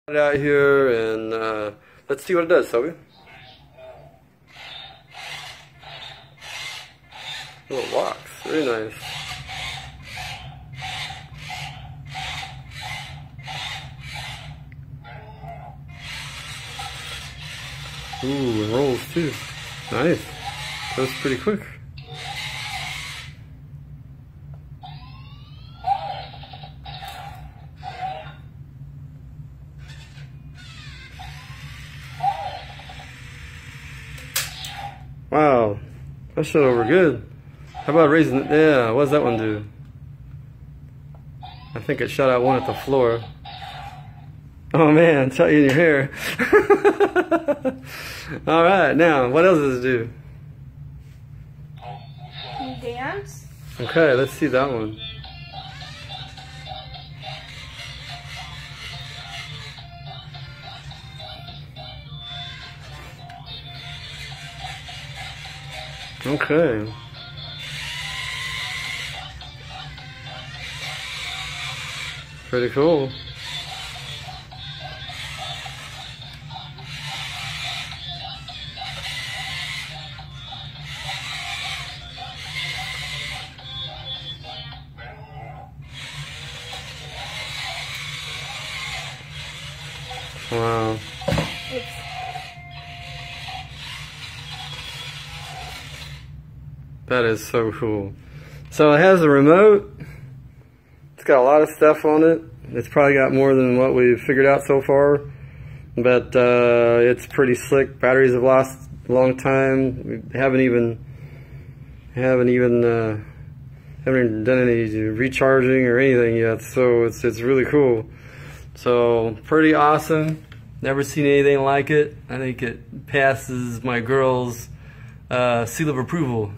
It out here and let's see what it does, Sophie. Oh, it walks. Very nice. Ooh, it rolls too. Nice. Goes pretty quick. Wow, that shot over good. How about raising it? Yeah, what does that one do? I think it shot out one at the floor. Oh man, shot you in your hair. Alright, now, what else does it do? Dance. Okay, let's see that one. Okay. Pretty cool. Wow. That is so cool. So it has a remote. It's got a lot of stuff on it. It's probably got more than what we've figured out so far. But it's pretty slick. Batteries have lasted a long time. We haven't even done any recharging or anything yet. So it's really cool. So pretty awesome. Never seen anything like it. I think it passes my girl's seal of approval.